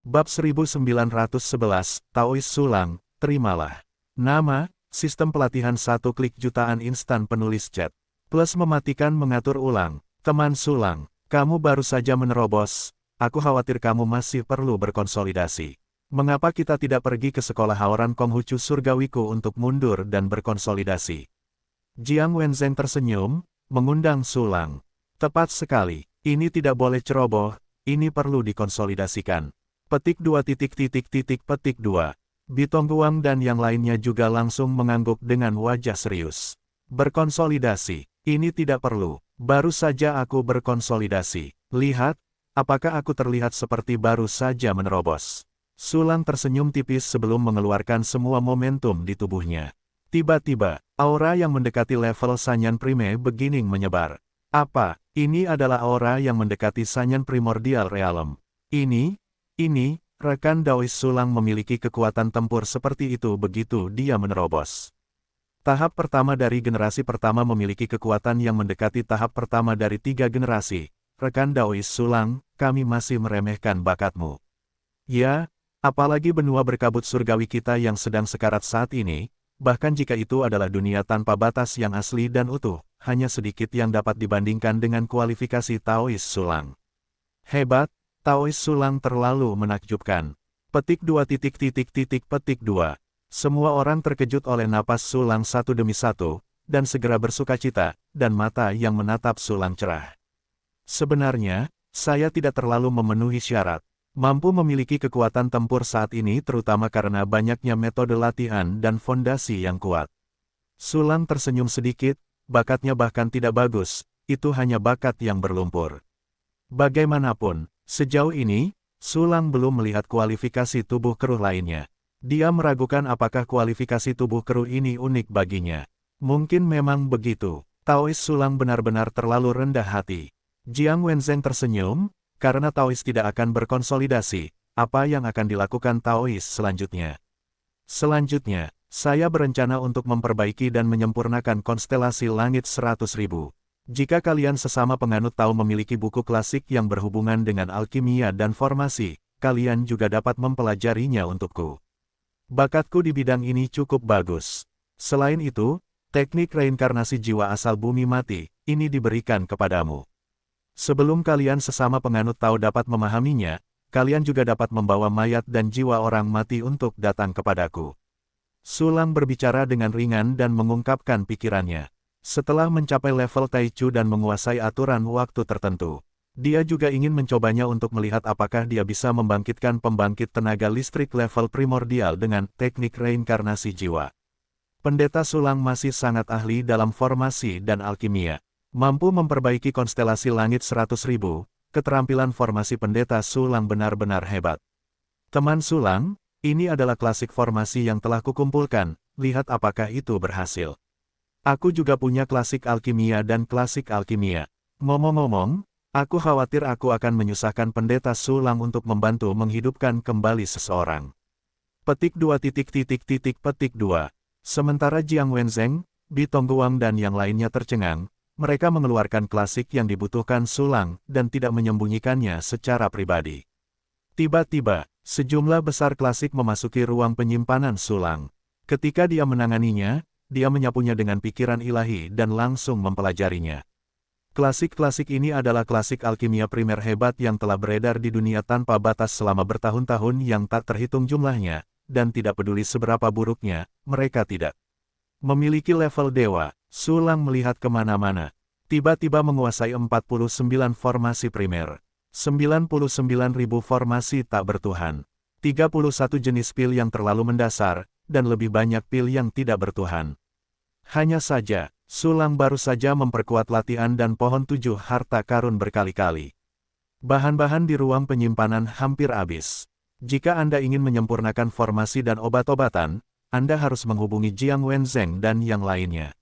Bab 1911, Taois Sulang, terimalah. Nama, sistem pelatihan 1 klik jutaan instan penulis chat. Plus mematikan mengatur ulang. Teman Sulang, kamu baru saja menerobos. Aku khawatir kamu masih perlu berkonsolidasi. Mengapa kita tidak pergi ke sekolah Haoran Konghucu Surgawiku untuk mundur dan berkonsolidasi? Jiang Wenzheng tersenyum, mengundang Sulang. Tepat sekali, ini tidak boleh ceroboh, ini perlu dikonsolidasikan. Petik 2 petik 2. Bitongguang dan yang lainnya juga langsung mengangguk dengan wajah serius. Berkonsolidasi, ini tidak perlu, baru saja aku berkonsolidasi. Lihat, apakah aku terlihat seperti baru saja menerobos? Sulang tersenyum tipis sebelum mengeluarkan semua momentum di tubuhnya. Tiba-tiba, aura yang mendekati level Sanyan Prime beginning menyebar. Apa? Ini adalah aura yang mendekati Sanyan Primordial Realm. Ini, rekan Daois Sulang memiliki kekuatan tempur seperti itu begitu dia menerobos. Tahap pertama dari generasi pertama memiliki kekuatan yang mendekati tahap pertama dari 3 generasi. Rekan Daois Sulang, kami masih meremehkan bakatmu. Ya, apalagi benua berkabut surgawi kita yang sedang sekarat saat ini, bahkan jika itu adalah dunia tanpa batas yang asli dan utuh, hanya sedikit yang dapat dibandingkan dengan kualifikasi Taois Sulang. Hebat, Taois Sulang terlalu menakjubkan. Petik 2 petik 2. Semua orang terkejut oleh napas Sulang satu demi satu, dan segera bersukacita, dan mata yang menatap Sulang cerah. Sebenarnya, saya tidak terlalu memenuhi syarat. Mampu memiliki kekuatan tempur saat ini terutama karena banyaknya metode latihan dan fondasi yang kuat. Sulang tersenyum sedikit, bakatnya bahkan tidak bagus, itu hanya bakat yang berlumpur. Bagaimanapun, sejauh ini, Sulang belum melihat kualifikasi tubuh keruh lainnya. Dia meragukan apakah kualifikasi tubuh keruh ini unik baginya. Mungkin memang begitu. Taois Sulang benar-benar terlalu rendah hati. Jiang Wenzheng tersenyum, karena Taois tidak akan berkonsolidasi, apa yang akan dilakukan Taois selanjutnya? Selanjutnya, saya berencana untuk memperbaiki dan menyempurnakan konstelasi langit 100.000. Jika kalian sesama penganut Tao memiliki buku klasik yang berhubungan dengan alkimia dan formasi, kalian juga dapat mempelajarinya untukku. Bakatku di bidang ini cukup bagus. Selain itu, teknik reinkarnasi jiwa asal bumi mati, ini diberikan kepadamu. Sebelum kalian sesama penganut Tao dapat memahaminya, kalian juga dapat membawa mayat dan jiwa orang mati untuk datang kepadaku. Sulang berbicara dengan ringan dan mengungkapkan pikirannya. Setelah mencapai level Taichu dan menguasai aturan waktu tertentu, dia juga ingin mencobanya untuk melihat apakah dia bisa membangkitkan pembangkit tenaga listrik level primordial dengan teknik reinkarnasi jiwa. Pendeta Sulang masih sangat ahli dalam formasi dan alkimia. Mampu memperbaiki konstelasi langit 100.000, keterampilan formasi pendeta Sulang benar-benar hebat. Teman Sulang, ini adalah klasik formasi yang telah kukumpulkan, lihat apakah itu berhasil. Aku juga punya klasik alkimia dan klasik alkimia. Ngomong-ngomong, aku khawatir aku akan menyusahkan pendeta Sulang untuk membantu menghidupkan kembali seseorang. Petik 2 petik 2. Sementara Jiang Wenzheng, Bitongguang dan yang lainnya tercengang, mereka mengeluarkan klasik yang dibutuhkan Sulang dan tidak menyembunyikannya secara pribadi. Tiba-tiba, sejumlah besar klasik memasuki ruang penyimpanan Sulang. Ketika dia menanganinya, dia menyapunya dengan pikiran ilahi dan langsung mempelajarinya. Klasik-klasik ini adalah klasik alkimia primer hebat yang telah beredar di dunia tanpa batas selama bertahun-tahun yang tak terhitung jumlahnya, dan tidak peduli seberapa buruknya, mereka tidak memiliki level dewa. Sulang melihat kemana-mana. Tiba-tiba menguasai 49 formasi primer. 99.000 formasi tak bertuhan. 31 jenis pil yang terlalu mendasar, dan lebih banyak pil yang tidak bertuhan. Hanya saja, Sulang baru saja memperkuat latihan dan pohon 7 harta karun berkali-kali. Bahan-bahan di ruang penyimpanan hampir habis. Jika Anda ingin menyempurnakan formasi dan obat-obatan, Anda harus menghubungi Jiang Wenzheng dan yang lainnya.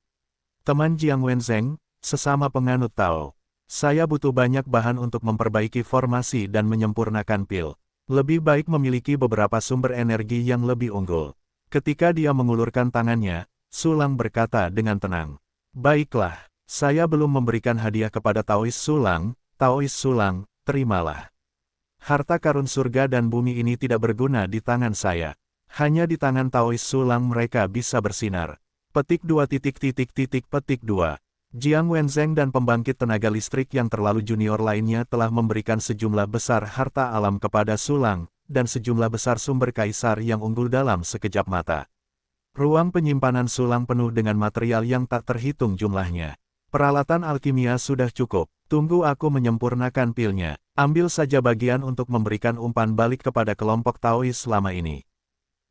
Teman Jiang Wenzheng, sesama penganut Tao. Saya butuh banyak bahan untuk memperbaiki formasi dan menyempurnakan pil. Lebih baik memiliki beberapa sumber energi yang lebih unggul. Ketika dia mengulurkan tangannya, Sulang berkata dengan tenang. Baiklah, saya belum memberikan hadiah kepada Taois Sulang, terimalah. Harta karun surga dan bumi ini tidak berguna di tangan saya. Hanya di tangan Taois Sulang mereka bisa bersinar. Petik 2. Jiang Wenzheng dan pembangkit tenaga listrik yang terlalu junior lainnya telah memberikan sejumlah besar harta alam kepada Sulang, dan sejumlah besar sumber kaisar yang unggul dalam sekejap mata. Ruang penyimpanan Sulang penuh dengan material yang tak terhitung jumlahnya. Peralatan alkimia sudah cukup, tunggu aku menyempurnakan pilnya. Ambil saja bagian untuk memberikan umpan balik kepada kelompok Taois selama ini.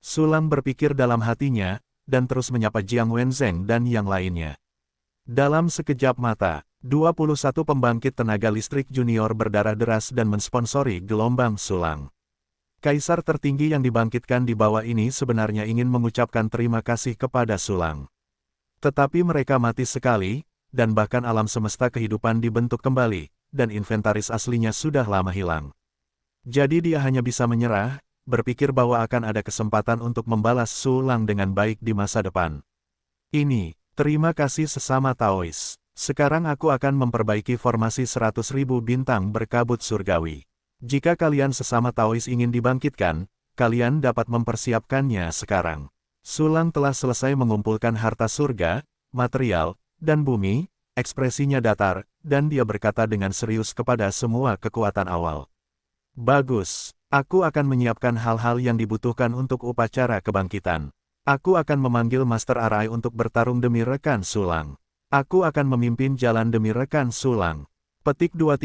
Sulang berpikir dalam hatinya, dan terus menyapa Jiang Wenzheng dan yang lainnya. Dalam sekejap mata, 21 pembangkit tenaga listrik junior berdarah deras dan mensponsori gelombang Sulang. Kaisar tertinggi yang dibangkitkan di bawah ini sebenarnya ingin mengucapkan terima kasih kepada Sulang. Tetapi mereka mati sekali, dan bahkan alam semesta kehidupan dibentuk kembali, dan inventaris aslinya sudah lama hilang. Jadi dia hanya bisa menyerah, berpikir bahwa akan ada kesempatan untuk membalas Sulang dengan baik di masa depan. Ini, terima kasih sesama Taois. Sekarang aku akan memperbaiki formasi 100.000 bintang berkabut surgawi. Jika kalian sesama Taois ingin dibangkitkan, kalian dapat mempersiapkannya sekarang. Sulang telah selesai mengumpulkan harta surga, material, dan bumi, ekspresinya datar, dan dia berkata dengan serius kepada semua kekuatan awal. Bagus, aku akan menyiapkan hal-hal yang dibutuhkan untuk upacara kebangkitan. Aku akan memanggil Master Arai untuk bertarung demi rekan Sulang. Aku akan memimpin jalan demi rekan Sulang. Petik 2.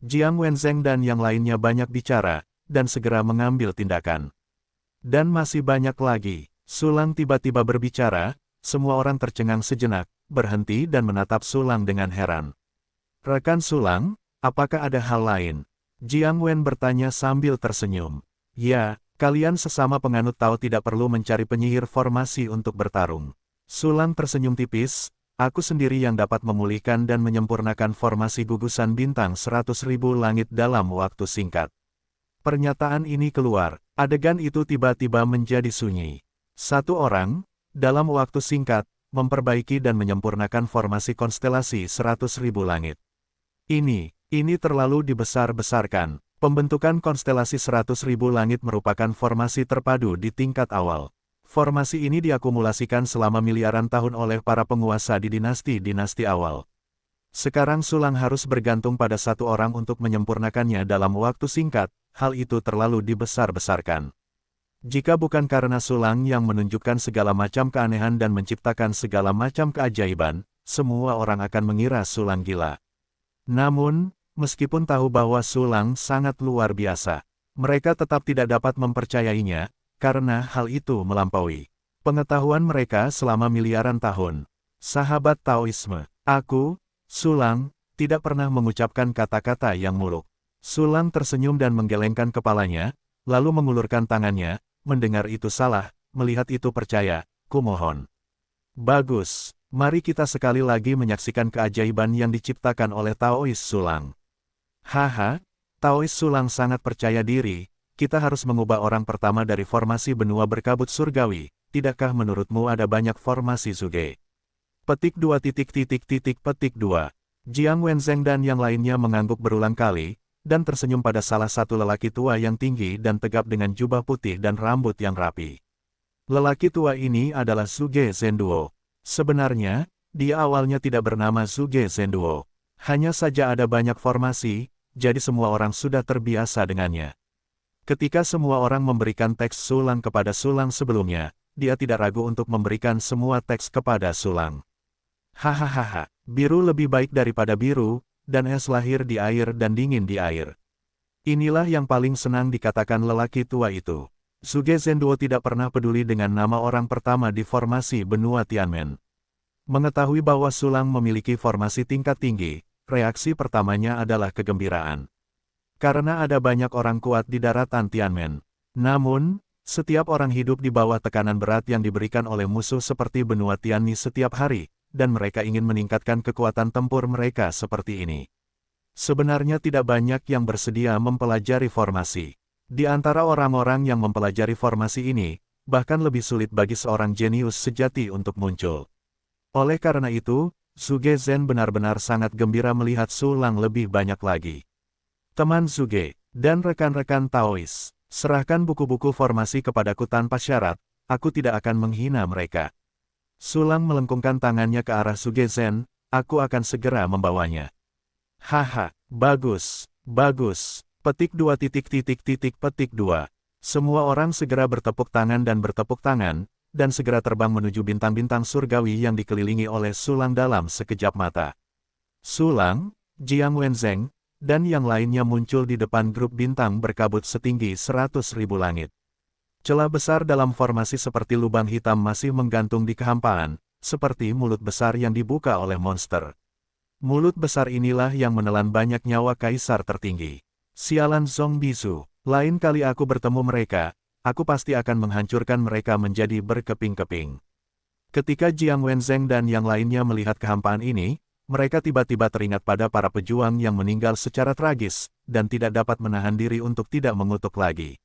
Jiang Wenzheng dan yang lainnya banyak bicara, dan segera mengambil tindakan. Dan masih banyak lagi. Sulang tiba-tiba berbicara, semua orang tercengang sejenak, berhenti dan menatap Sulang dengan heran. Rekan Sulang, apakah ada hal lain? Jiang Wen bertanya sambil tersenyum. Ya, kalian sesama penganut Tao tidak perlu mencari penyihir formasi untuk bertarung. Sulang tersenyum tipis, aku sendiri yang dapat memulihkan dan menyempurnakan formasi gugusan bintang 100.000 langit dalam waktu singkat. Pernyataan ini keluar, adegan itu tiba-tiba menjadi sunyi. Satu orang, dalam waktu singkat, memperbaiki dan menyempurnakan formasi konstelasi 100.000 langit. Ini terlalu dibesar-besarkan. Pembentukan konstelasi 100.000 langit merupakan formasi terpadu di tingkat awal. Formasi ini diakumulasikan selama miliaran tahun oleh para penguasa di dinasti-dinasti awal. Sekarang Sulang harus bergantung pada satu orang untuk menyempurnakannya dalam waktu singkat, hal itu terlalu dibesar-besarkan. Jika bukan karena Sulang yang menunjukkan segala macam keanehan dan menciptakan segala macam keajaiban, semua orang akan mengira Sulang gila. Namun, meskipun tahu bahwa Sulang sangat luar biasa, mereka tetap tidak dapat mempercayainya, karena hal itu melampaui pengetahuan mereka selama miliaran tahun. Sahabat Taoisme, aku, Sulang, tidak pernah mengucapkan kata-kata yang muluk. Sulang tersenyum dan menggelengkan kepalanya, lalu mengulurkan tangannya. Mendengar itu salah, melihat itu percaya, kumohon. Bagus, mari kita sekali lagi menyaksikan keajaiban yang diciptakan oleh Taois Sulang. Haha, Taois Sulang sangat percaya diri, kita harus mengubah orang pertama dari formasi benua berkabut surgawi, tidakkah menurutmu ada banyak formasi Zuge? Petik 2. Jiang Wenzheng dan yang lainnya mengangguk berulang kali, dan tersenyum pada salah satu lelaki tua yang tinggi dan tegap dengan jubah putih dan rambut yang rapi. Lelaki tua ini adalah Zhuge Zhenduo. Sebenarnya, dia awalnya tidak bernama Zhuge Zhenduo. Hanya saja ada banyak formasi, jadi semua orang sudah terbiasa dengannya. Ketika semua orang memberikan teks Sulang kepada Sulang sebelumnya, dia tidak ragu untuk memberikan semua teks kepada Sulang. Hahaha, biru lebih baik daripada biru, dan es lahir di air dan dingin di air. Inilah yang paling senang dikatakan lelaki tua itu. Zhuge Zhenduo tidak pernah peduli dengan nama orang pertama di formasi benua Tianmen. Mengetahui bahwa Sulang memiliki formasi tingkat tinggi, reaksi pertamanya adalah kegembiraan. Karena ada banyak orang kuat di daratan Tianmen. Namun, setiap orang hidup di bawah tekanan berat yang diberikan oleh musuh seperti benua Tianmi setiap hari, dan mereka ingin meningkatkan kekuatan tempur mereka seperti ini. Sebenarnya tidak banyak yang bersedia mempelajari formasi. Di antara orang-orang yang mempelajari formasi ini, bahkan lebih sulit bagi seorang jenius sejati untuk muncul. Oleh karena itu, Zhuge Zhen benar-benar sangat gembira melihat Sulang lebih banyak lagi. Teman Zuge, dan rekan-rekan Taois, serahkan buku-buku formasi kepadaku tanpa syarat, aku tidak akan menghina mereka. Sulang melengkungkan tangannya ke arah Zuge Zhen, aku akan segera membawanya. Haha, bagus, bagus. Petik 2 titik titik titik petik 2. Semua orang segera bertepuk tangan dan segera terbang menuju bintang-bintang surgawi yang dikelilingi oleh Sulang dalam sekejap mata. Sulang, Jiang Wenzheng, dan yang lainnya muncul di depan grup bintang berkabut setinggi 100.000 langit. Celah besar dalam formasi seperti lubang hitam masih menggantung di kehampaan, seperti mulut besar yang dibuka oleh monster. Mulut besar inilah yang menelan banyak nyawa kaisar tertinggi. Sialan Zhong Bizu, lain kali aku bertemu mereka, aku pasti akan menghancurkan mereka menjadi berkeping-keping. Ketika Jiang Wenzheng dan yang lainnya melihat kehampaan ini, mereka tiba-tiba teringat pada para pejuang yang meninggal secara tragis, dan tidak dapat menahan diri untuk tidak mengutuk lagi.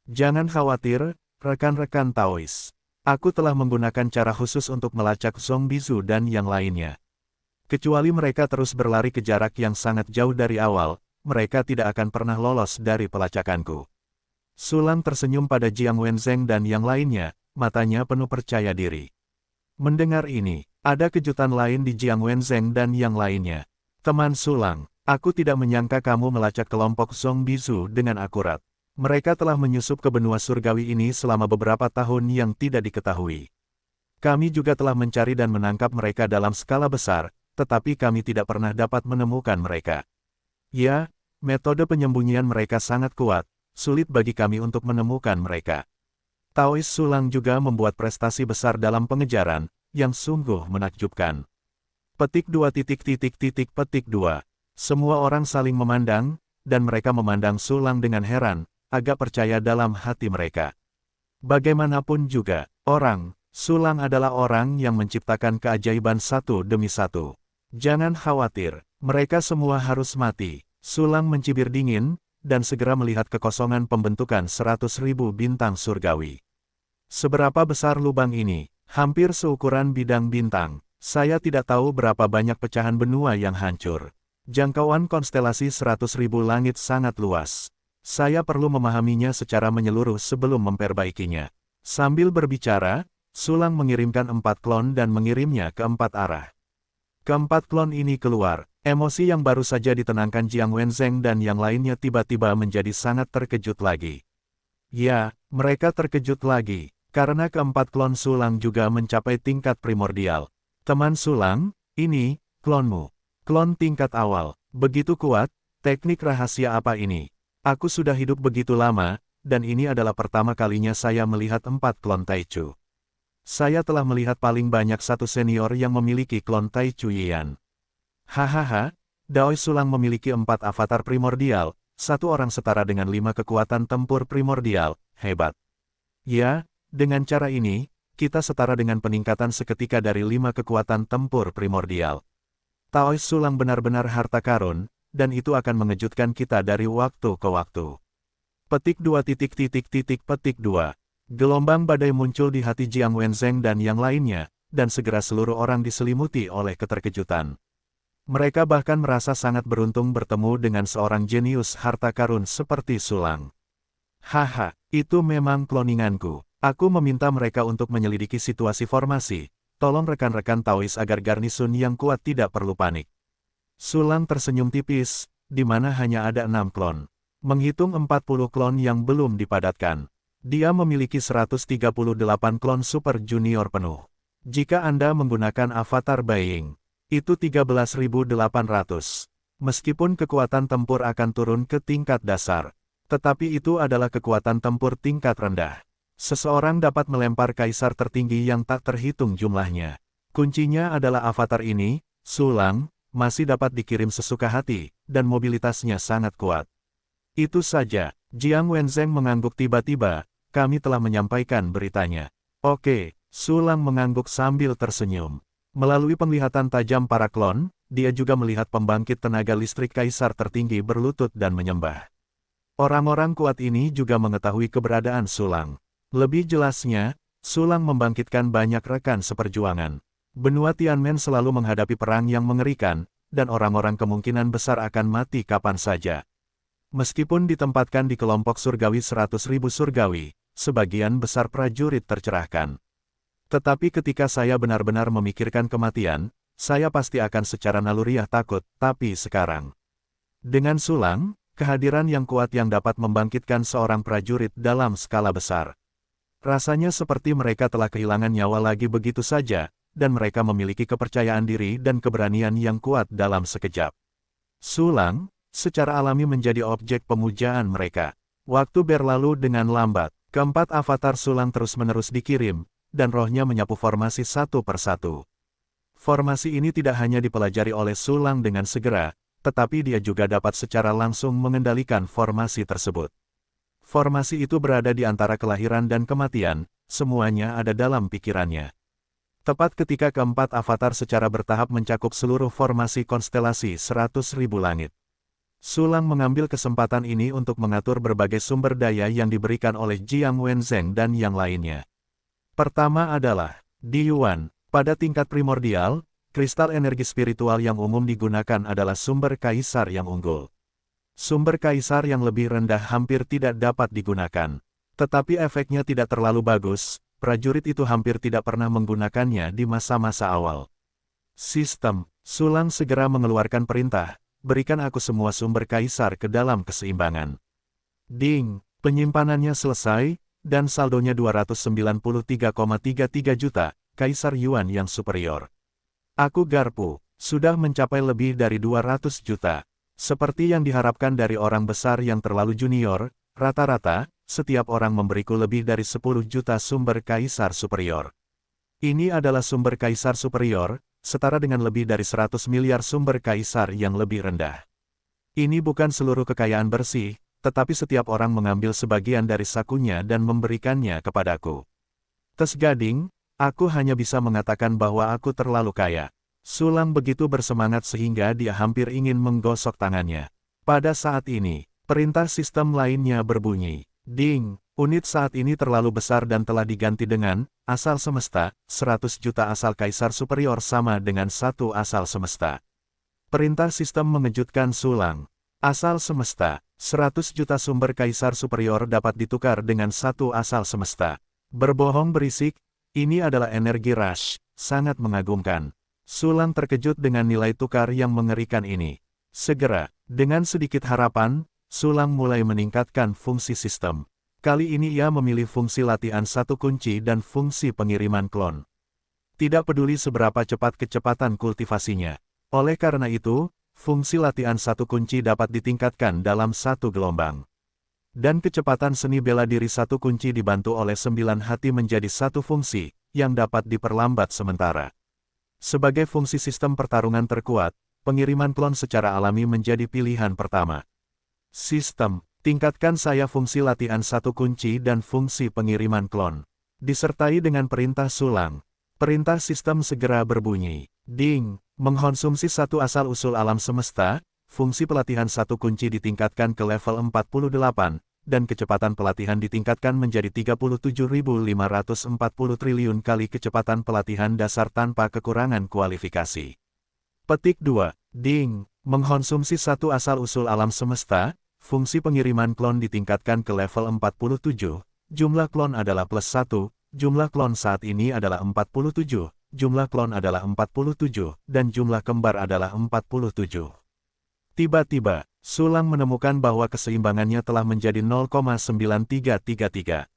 Jangan khawatir, rekan-rekan Taois. Aku telah menggunakan cara khusus untuk melacak Zhong Bizu dan yang lainnya. Kecuali mereka terus berlari ke jarak yang sangat jauh dari awal, mereka tidak akan pernah lolos dari pelacakanku. Sulang tersenyum pada Jiang Wenzheng dan yang lainnya, matanya penuh percaya diri. Mendengar ini, ada kejutan lain di Jiang Wenzheng dan yang lainnya. Teman Sulang, aku tidak menyangka kamu melacak kelompok Zhong Bizu dengan akurat. Mereka telah menyusup ke benua surgawi ini selama beberapa tahun yang tidak diketahui. Kami juga telah mencari dan menangkap mereka dalam skala besar, tetapi kami tidak pernah dapat menemukan mereka. Ya, metode penyembunyian mereka sangat kuat, sulit bagi kami untuk menemukan mereka. Taois Sulang juga membuat prestasi besar dalam pengejaran, yang sungguh menakjubkan. Petik 2 titik titik titik petik 2. Semua orang saling memandang, dan mereka memandang Sulang dengan heran, agak percaya dalam hati mereka. Bagaimanapun juga, Sulang adalah orang yang menciptakan keajaiban satu demi satu. Jangan khawatir, mereka semua harus mati. Sulang mencibir dingin, dan segera melihat kekosongan pembentukan 100.000 bintang surgawi. Seberapa besar lubang ini? Hampir seukuran bidang bintang. Saya tidak tahu berapa banyak pecahan benua yang hancur. Jangkauan konstelasi 100.000 langit sangat luas. Saya perlu memahaminya secara menyeluruh sebelum memperbaikinya. Sambil berbicara, Sulang mengirimkan 4 klon dan mengirimnya ke 4 arah. Keempat klon ini keluar. Emosi yang baru saja ditenangkan Jiang Wenzheng dan yang lainnya tiba-tiba menjadi sangat terkejut lagi. Ya, mereka terkejut lagi. Karena keempat klon Sulang juga mencapai tingkat primordial. Teman Sulang, ini, klonmu. Klon tingkat awal, begitu kuat, teknik rahasia apa ini? Aku sudah hidup begitu lama, dan ini adalah pertama kalinya saya melihat 4 klon Taichu. Saya telah melihat paling banyak satu senior yang memiliki klon Taichu Yian. Hahaha, Daoi Sulang memiliki 4 avatar primordial, satu orang setara dengan 5 kekuatan tempur primordial, hebat. Ya, dengan cara ini, kita setara dengan peningkatan seketika dari 5 kekuatan tempur primordial. Taois Sulang benar-benar harta karun, dan itu akan mengejutkan kita dari waktu ke waktu. Petik 2 titik titik titik petik 2. Gelombang badai muncul di hati Jiang Wenzheng dan yang lainnya, dan segera seluruh orang diselimuti oleh keterkejutan. Mereka bahkan merasa sangat beruntung bertemu dengan seorang jenius harta karun seperti Sulang. Haha, itu memang kloninganku. Aku meminta mereka untuk menyelidiki situasi formasi. Tolong rekan-rekan Taois agar garnisun yang kuat tidak perlu panik. Sulang tersenyum tipis, di mana hanya ada 6 klon. Menghitung 40 klon yang belum dipadatkan. Dia memiliki 138 klon super junior penuh. Jika Anda menggunakan avatar Beiying, itu 13.800. Meskipun kekuatan tempur akan turun ke tingkat dasar, tetapi itu adalah kekuatan tempur tingkat rendah. Seseorang dapat melempar kaisar tertinggi yang tak terhitung jumlahnya. Kuncinya adalah avatar ini, Sulang, masih dapat dikirim sesuka hati, dan mobilitasnya sangat kuat. Itu saja, Jiang Wenzheng mengangguk tiba-tiba, kami telah menyampaikan beritanya. Oke, Sulang mengangguk sambil tersenyum. Melalui penglihatan tajam para klon, dia juga melihat pembangkit tenaga listrik kaisar tertinggi berlutut dan menyembah. Orang-orang kuat ini juga mengetahui keberadaan Sulang. Lebih jelasnya, Sulang membangkitkan banyak rekan seperjuangan. Benua Tianmen selalu menghadapi perang yang mengerikan, dan orang-orang kemungkinan besar akan mati kapan saja. Meskipun ditempatkan di kelompok surgawi 100.000 surgawi, sebagian besar prajurit tercerahkan. Tetapi ketika saya benar-benar memikirkan kematian, saya pasti akan secara naluriah takut, tapi sekarang. Dengan sulang, kehadiran yang kuat yang dapat membangkitkan seorang prajurit dalam skala besar. Rasanya seperti mereka telah kehilangan nyawa lagi begitu saja, dan mereka memiliki kepercayaan diri dan keberanian yang kuat dalam sekejap. Sulang, secara alami menjadi objek pemujaan mereka. Waktu berlalu dengan lambat, keempat avatar sulang terus-menerus dikirim, dan rohnya menyapu formasi satu persatu. Formasi ini tidak hanya dipelajari oleh sulang dengan segera, tetapi dia juga dapat secara langsung mengendalikan formasi tersebut. Formasi itu berada di antara kelahiran dan kematian, semuanya ada dalam pikirannya. Tepat ketika keempat avatar secara bertahap mencakup seluruh formasi konstelasi 100.000 langit. Sulang mengambil kesempatan ini untuk mengatur berbagai sumber daya yang diberikan oleh Jiang Wenzheng dan yang lainnya. Pertama adalah Di Yuan. Pada tingkat primordial, kristal energi spiritual yang umum digunakan adalah sumber kaisar yang unggul. Sumber kaisar yang lebih rendah hampir tidak dapat digunakan. Tetapi efeknya tidak terlalu bagus, prajurit itu hampir tidak pernah menggunakannya di masa-masa awal. Sistem, Sulang segera mengeluarkan perintah. Berikan aku semua sumber kaisar ke dalam keseimbangan. Ding, penyimpanannya selesai, dan saldonya 293,33 juta, kaisar Yuan yang superior. Aku garpu, sudah mencapai lebih dari 200 juta. Seperti yang diharapkan dari orang besar yang terlalu junior, rata-rata, setiap orang memberiku lebih dari 10 juta sumber kaisar superior. Ini adalah sumber kaisar superior, setara dengan lebih dari 100 miliar sumber kaisar yang lebih rendah. Ini bukan seluruh kekayaan bersih, tetapi setiap orang mengambil sebagian dari sakunya dan memberikannya kepadaku. Tes Gading, aku hanya bisa mengatakan bahwa aku terlalu kaya. Sulang begitu bersemangat sehingga dia hampir ingin menggosok tangannya. Pada saat ini, perintah sistem lainnya berbunyi. Ding, unit saat ini terlalu besar dan telah diganti dengan asal semesta, 100 juta asal kaisar superior sama dengan 1 asal semesta. Perintah sistem mengejutkan Sulang. Asal semesta, 100 juta sumber kaisar superior dapat ditukar dengan 1 asal semesta. Berbohong berisik, ini adalah energi rush, sangat mengagumkan. Sulang terkejut dengan nilai tukar yang mengerikan ini. Segera, dengan sedikit harapan, Sulang mulai meningkatkan fungsi sistem. Kali ini ia memilih fungsi latihan satu kunci dan fungsi pengiriman klon. Tidak peduli seberapa cepat kecepatan kultivasinya. Oleh karena itu, fungsi latihan satu kunci dapat ditingkatkan dalam satu gelombang. Dan kecepatan seni bela diri satu kunci dibantu oleh 9 hati menjadi satu fungsi, yang dapat diperlambat sementara. Sebagai fungsi sistem pertarungan terkuat, pengiriman klon secara alami menjadi pilihan pertama. Sistem, tingkatkan saya fungsi latihan satu kunci dan fungsi pengiriman klon. Disertai dengan perintah Sulang. Perintah sistem segera berbunyi. Ding, mengkonsumsi satu asal-usul alam semesta, fungsi pelatihan satu kunci ditingkatkan ke level 48, dan kecepatan pelatihan ditingkatkan menjadi 37.540 triliun kali kecepatan pelatihan dasar tanpa kekurangan kualifikasi. Petik 2. Ding, mengkonsumsi satu asal-usul alam semesta, fungsi pengiriman klon ditingkatkan ke level 47, jumlah klon adalah +1, jumlah klon saat ini adalah 47, jumlah klon adalah 47, dan jumlah kembar adalah 47. Tiba-tiba, Sulang menemukan bahwa keseimbangannya telah menjadi 0,9333.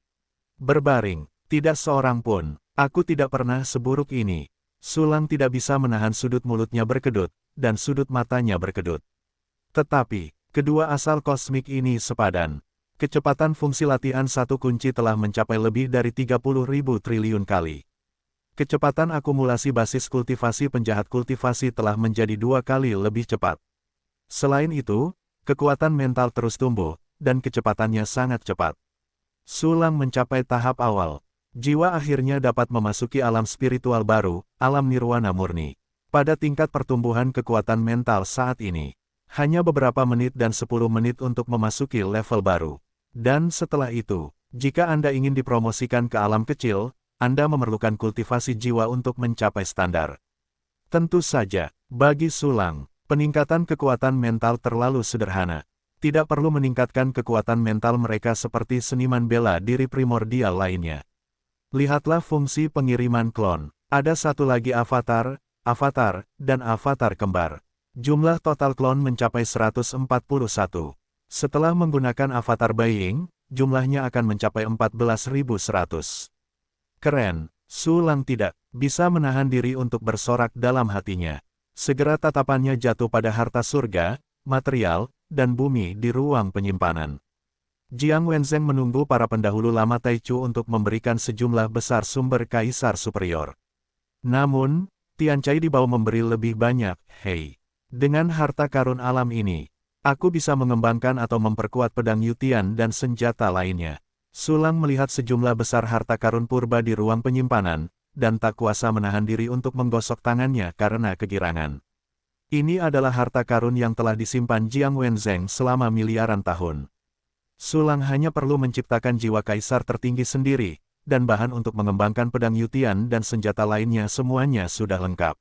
Berbaring, tidak seorang pun, aku tidak pernah seburuk ini. Sulang tidak bisa menahan sudut mulutnya berkedut, dan sudut matanya berkedut. Tetapi, kedua asal kosmik ini sepadan. Kecepatan fungsi latihan satu kunci telah mencapai lebih dari 30.000 triliun kali. Kecepatan akumulasi basis kultivasi penjahat kultivasi telah menjadi 2 kali lebih cepat. Selain itu, kekuatan mental terus tumbuh, dan kecepatannya sangat cepat. Sulang mencapai tahap awal. Jiwa akhirnya dapat memasuki alam spiritual baru, alam nirwana murni. Pada tingkat pertumbuhan kekuatan mental saat ini, hanya beberapa menit dan 10 menit untuk memasuki level baru. Dan setelah itu, jika Anda ingin dipromosikan ke alam kecil, Anda memerlukan kultivasi jiwa untuk mencapai standar. Tentu saja, bagi Sulang, peningkatan kekuatan mental terlalu sederhana. Tidak perlu meningkatkan kekuatan mental mereka seperti seniman bela diri primordial lainnya. Lihatlah fungsi pengiriman klon. Ada satu lagi avatar, dan avatar kembar. Jumlah total klon mencapai 141. Setelah menggunakan avatar buying, jumlahnya akan mencapai 14.100. Keren, Su Lang tidak bisa menahan diri untuk bersorak dalam hatinya. Segera tatapannya jatuh pada harta surga, material, dan bumi di ruang penyimpanan. Jiang Wenzheng menunggu para pendahulu lama Taichu untuk memberikan sejumlah besar sumber kaisar superior. Namun, Tian Chai dibawa memberi lebih banyak. Hei, dengan harta karun alam ini, aku bisa mengembangkan atau memperkuat pedang Yutian dan senjata lainnya. Su Lang melihat sejumlah besar harta karun purba di ruang penyimpanan, dan tak kuasa menahan diri untuk menggosok tangannya karena kegirangan. Ini adalah harta karun yang telah disimpan Jiang Wenzheng selama miliaran tahun. Su Lang hanya perlu menciptakan jiwa kaisar tertinggi sendiri, dan bahan untuk mengembangkan pedang Yutian dan senjata lainnya semuanya sudah lengkap.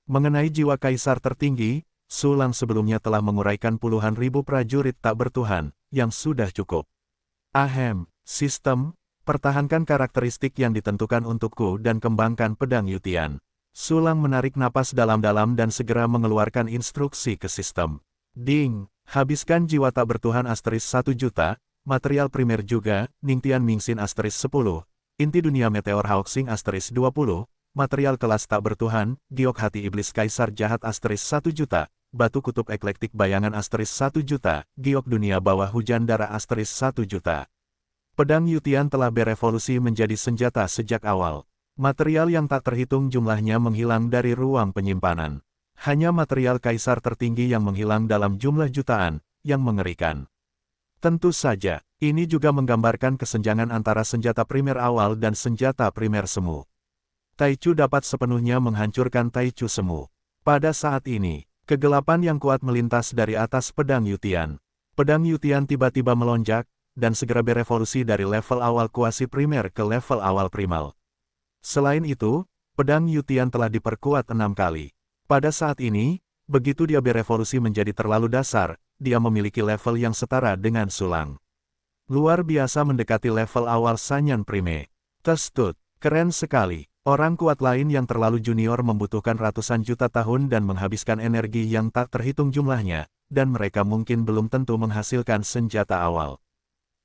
Mengenai jiwa kaisar tertinggi, Su Lang sebelumnya telah menguraikan puluhan ribu prajurit tak bertuhan, yang sudah cukup. Sistem, pertahankan karakteristik yang ditentukan untukku dan kembangkan pedang Yutian. Su Lang menarik napas dalam-dalam dan segera mengeluarkan instruksi ke sistem. Ding, habiskan jiwa tak bertuhan asterisk 1 juta, material primer juga, Ningtian Mingxin asterisk 10, inti dunia meteor Hauxing asterisk 20, material kelas tak bertuhan, giok hati iblis kaisar jahat asterisk 1 juta, batu kutub eklektik bayangan asterisk 1 juta, giok dunia bawah hujan darah asterisk 1 juta. Pedang Yutian telah berevolusi menjadi senjata sejak awal. Material yang tak terhitung jumlahnya menghilang dari ruang penyimpanan. Hanya material kaisar tertinggi yang menghilang dalam jumlah jutaan, yang mengerikan. Tentu saja, ini juga menggambarkan kesenjangan antara senjata primer awal dan senjata primer semu. Taichu dapat sepenuhnya menghancurkan Taichu semu. Pada saat ini, kegelapan yang kuat melintas dari atas pedang Yutian. Pedang Yutian tiba-tiba melonjak, dan segera berevolusi dari level awal kuasi primer ke level awal primal. Selain itu, pedang Yutian telah diperkuat 6 kali. Pada saat ini, begitu dia berevolusi menjadi terlalu dasar, dia memiliki level yang setara dengan Su Lang. Luar biasa mendekati level awal Sanyan Prime. Testut, keren sekali. Orang kuat lain yang terlalu junior membutuhkan ratusan juta tahun dan menghabiskan energi yang tak terhitung jumlahnya, dan mereka mungkin belum tentu menghasilkan senjata awal.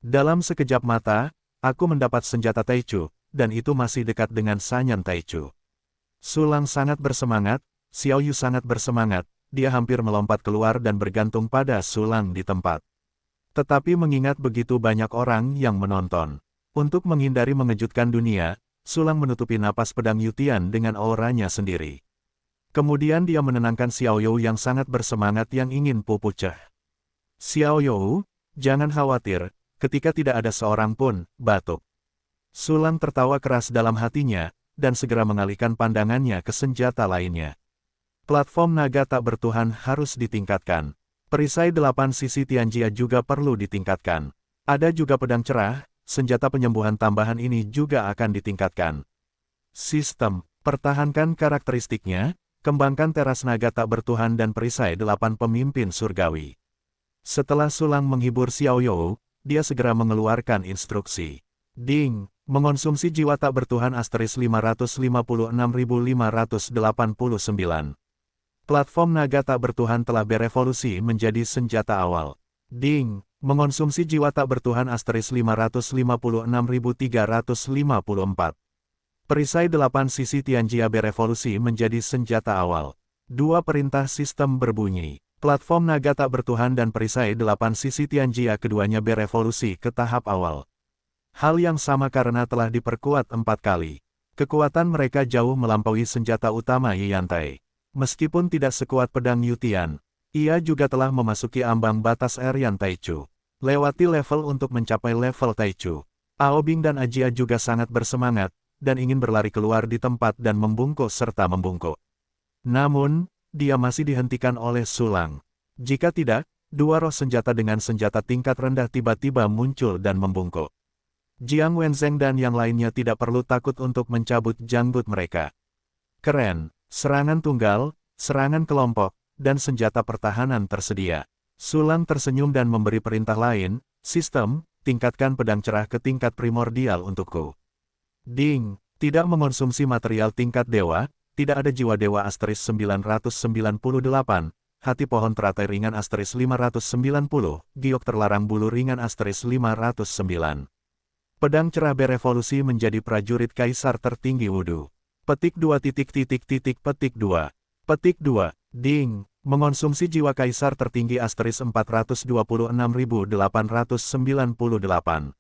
Dalam sekejap mata, aku mendapat senjata Taichu, dan itu masih dekat dengan Sanyan Taichu. Su Lang sangat bersemangat, Xiao Yu sangat bersemangat, dia hampir melompat keluar dan bergantung pada Su Lang di tempat. Tetapi mengingat begitu banyak orang yang menonton, untuk menghindari mengejutkan dunia, Su Lang menutupi napas pedang Yutian dengan auranya sendiri. Kemudian dia menenangkan Xiao Yu yang sangat bersemangat yang ingin pupusah. Xiao Yu, jangan khawatir, ketika tidak ada seorang pun, batuk. Su Lang tertawa keras dalam hatinya, dan segera mengalihkan pandangannya ke senjata lainnya. Platform naga tak bertuhan harus ditingkatkan. Perisai 8 sisi Tianjia juga perlu ditingkatkan. Ada juga pedang cerah, senjata penyembuhan tambahan ini juga akan ditingkatkan. Sistem, pertahankan karakteristiknya, kembangkan teras naga tak bertuhan dan perisai 8 pemimpin surgawi. Setelah Su Lang menghibur Xiao Yu, dia segera mengeluarkan instruksi. Ding, mengonsumsi jiwa tak bertuhan asterisk 556.589. Platform naga tak bertuhan telah berevolusi menjadi senjata awal. Ding, mengonsumsi jiwa tak bertuhan asterisk 556.354. Perisai 8 sisi Tianjia berevolusi menjadi senjata awal. Dua perintah sistem berbunyi. Platform naga tak bertuhan dan perisai 8 sisi Tianjia keduanya berevolusi ke tahap awal. Hal yang sama karena telah diperkuat 4 kali. Kekuatan mereka jauh melampaui senjata utama Yiyantai. Meskipun tidak sekuat pedang Yutian, ia juga telah memasuki ambang batas Aryan Taichu. Lewati level untuk mencapai level Taichu. Aobing dan Ajia juga sangat bersemangat, dan ingin berlari keluar di tempat dan membungkuk serta membungkuk. Namun, dia masih dihentikan oleh Su Lang. Jika tidak, dua roh senjata dengan senjata tingkat rendah tiba-tiba muncul dan membungkuk. Jiang Wenzheng dan yang lainnya tidak perlu takut untuk mencabut janggut mereka. Keren, serangan tunggal, serangan kelompok, dan senjata pertahanan tersedia. Sulang tersenyum dan memberi perintah lain, sistem, tingkatkan pedang cerah ke tingkat primordial untukku. Ding, tidak mengonsumsi material tingkat dewa, tidak ada jiwa dewa asteris 998, hati pohon teratai ringan asteris 590, giok terlarang bulu ringan asteris 509. Pedang cerah berevolusi menjadi prajurit kaisar tertinggi wudu. Petik 2 petik 2. Petik 2, ding, mengonsumsi jiwa kaisar tertinggi asteris 426.898.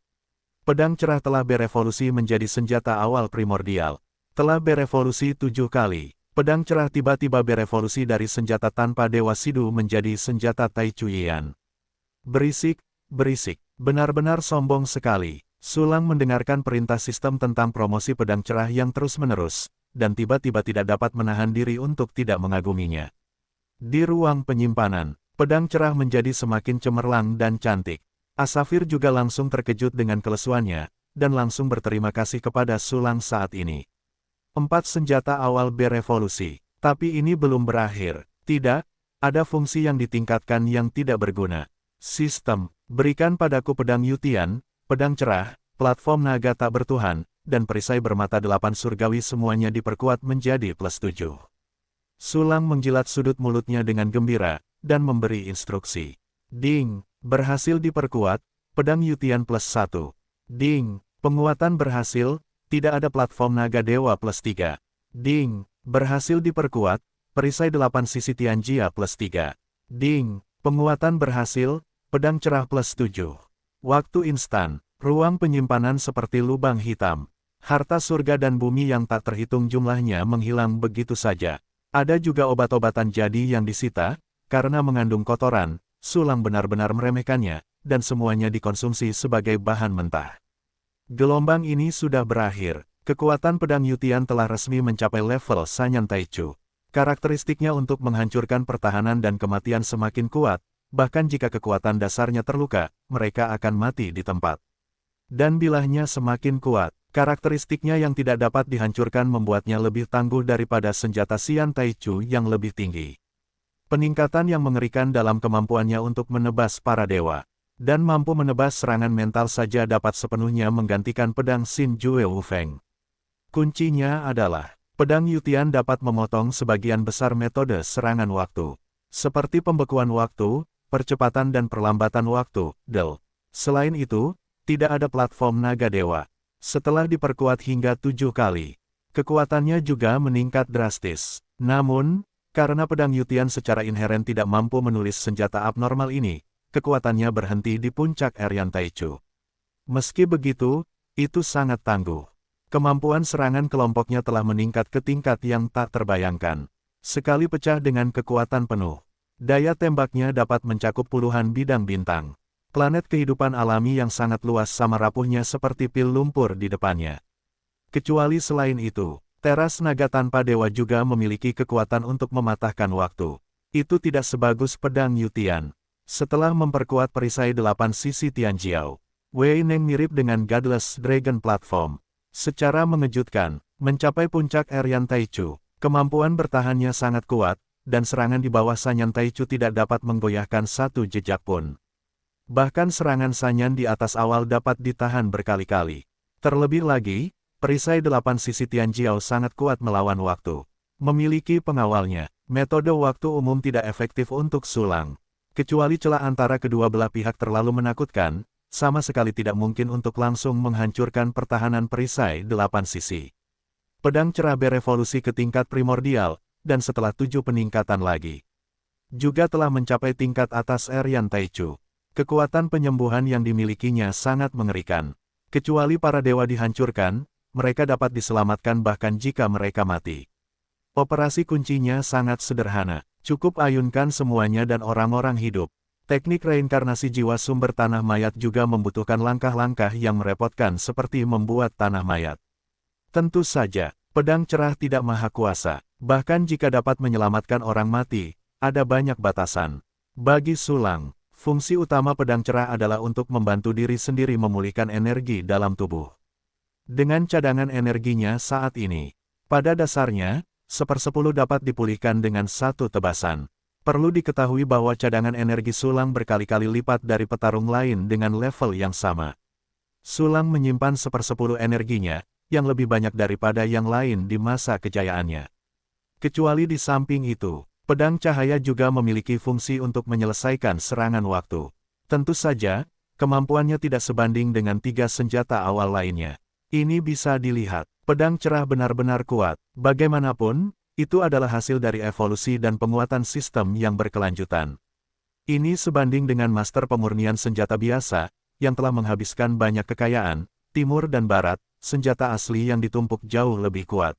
Pedang cerah telah berevolusi menjadi senjata awal primordial. Telah berevolusi 7 kali. Pedang cerah tiba-tiba berevolusi dari senjata tanpa Dewa Sidu menjadi senjata Taichuyian. Berisik, berisik, benar-benar sombong sekali. Sulang mendengarkan perintah sistem tentang promosi pedang cerah yang terus-menerus, dan tiba-tiba tidak dapat menahan diri untuk tidak mengaguminya. Di ruang penyimpanan, pedang cerah menjadi semakin cemerlang dan cantik. Asafir juga langsung terkejut dengan kelesuannya, dan langsung berterima kasih kepada Sulang saat ini. 4 senjata awal berevolusi, tapi ini belum berakhir. Tidak, ada fungsi yang ditingkatkan yang tidak berguna. Sistem, berikan padaku pedang Yutian, pedang cerah, platform naga tak bertuhan, dan perisai bermata 8 surgawi semuanya diperkuat menjadi +7. Sulang menjilat sudut mulutnya dengan gembira, dan memberi instruksi. Ding, berhasil diperkuat, pedang Yutian +1. Ding, penguatan berhasil, tidak ada platform naga dewa +3. Ding, berhasil diperkuat, perisai 8 sisi Tianjia +3. Ding, penguatan berhasil, pedang cerah +7. Waktu instan, ruang penyimpanan seperti lubang hitam. Harta surga dan bumi yang tak terhitung jumlahnya menghilang begitu saja. Ada juga obat-obatan jadi yang disita, karena mengandung kotoran. Sulang benar-benar meremehkannya, dan semuanya dikonsumsi sebagai bahan mentah. Gelombang ini sudah berakhir. Kekuatan pedang Yutian telah resmi mencapai level Sanyan Taichu. Karakteristiknya untuk menghancurkan pertahanan dan kematian semakin kuat. Bahkan jika kekuatan dasarnya terluka, mereka akan mati di tempat. Dan bilahnya semakin kuat, karakteristiknya yang tidak dapat dihancurkan membuatnya lebih tangguh daripada senjata Xian Taichu yang lebih tinggi. Peningkatan yang mengerikan dalam kemampuannya untuk menebas para dewa. Dan mampu menebas serangan mental saja dapat sepenuhnya menggantikan pedang Xin Jue Wufeng. Kuncinya adalah, pedang Yutian dapat memotong sebagian besar metode serangan waktu. Seperti pembekuan waktu, percepatan dan perlambatan waktu, DEL. Selain itu, tidak ada platform naga dewa. Setelah diperkuat hingga 7 kali, kekuatannya juga meningkat drastis. Namun, karena pedang Yutian secara inheren tidak mampu menulis senjata abnormal ini, kekuatannya berhenti di puncak Aryan Taichu. Meski begitu, itu sangat tangguh. Kemampuan serangan kelompoknya telah meningkat ke tingkat yang tak terbayangkan. Sekali pecah dengan kekuatan penuh, daya tembaknya dapat mencakup puluhan bidang bintang. Planet kehidupan alami yang sangat luas sama rapuhnya seperti pil lumpur di depannya. Kecuali selain itu, teras naga tanpa dewa juga memiliki kekuatan untuk mematahkan waktu. Itu tidak sebagus pedang Yutian. Setelah memperkuat perisai 8 sisi Tianjiao, Wei Neng mirip dengan Godless Dragon Platform. Secara mengejutkan, mencapai puncak Aryan Taichu, kemampuan bertahannya sangat kuat, dan serangan di bawah Sanyan Taichu tidak dapat menggoyahkan satu jejak pun. Bahkan serangan Sanyan di atas awal dapat ditahan berkali-kali. Terlebih lagi, perisai 8 sisi Tianjiao sangat kuat melawan waktu. Memiliki pengawalnya, metode waktu umum tidak efektif untuk Sulang. Kecuali celah antara kedua belah pihak terlalu menakutkan, sama sekali tidak mungkin untuk langsung menghancurkan pertahanan perisai 8 sisi. Pedang cerah berevolusi ke tingkat primordial, dan setelah 7 peningkatan lagi, juga telah mencapai tingkat atas Aryan Taichu. Kekuatan penyembuhan yang dimilikinya sangat mengerikan. Kecuali para dewa dihancurkan, mereka dapat diselamatkan bahkan jika mereka mati. Operasi kuncinya sangat sederhana. Cukup ayunkan semuanya dan orang-orang hidup. Teknik reinkarnasi jiwa sumber tanah mayat juga membutuhkan langkah-langkah yang merepotkan seperti membuat tanah mayat. Tentu saja, pedang cerah tidak maha kuasa. Bahkan jika dapat menyelamatkan orang mati, ada banyak batasan. Bagi Sulang, fungsi utama pedang cerah adalah untuk membantu diri sendiri memulihkan energi dalam tubuh. Dengan cadangan energinya saat ini, pada dasarnya, 1/10 dapat dipulihkan dengan satu tebasan. Perlu diketahui bahwa cadangan energi Sulang berkali-kali lipat dari petarung lain dengan level yang sama. Sulang menyimpan 1/10 energinya, yang lebih banyak daripada yang lain di masa kejayaannya. Kecuali di samping itu, pedang cahaya juga memiliki fungsi untuk menyelesaikan serangan waktu. Tentu saja, kemampuannya tidak sebanding dengan 3 senjata awal lainnya. Ini bisa dilihat, pedang cerah benar-benar kuat. Bagaimanapun, itu adalah hasil dari evolusi dan penguatan sistem yang berkelanjutan. Ini sebanding dengan master pemurnian senjata biasa, yang telah menghabiskan banyak kekayaan, timur dan barat, senjata asli yang ditumpuk jauh lebih kuat.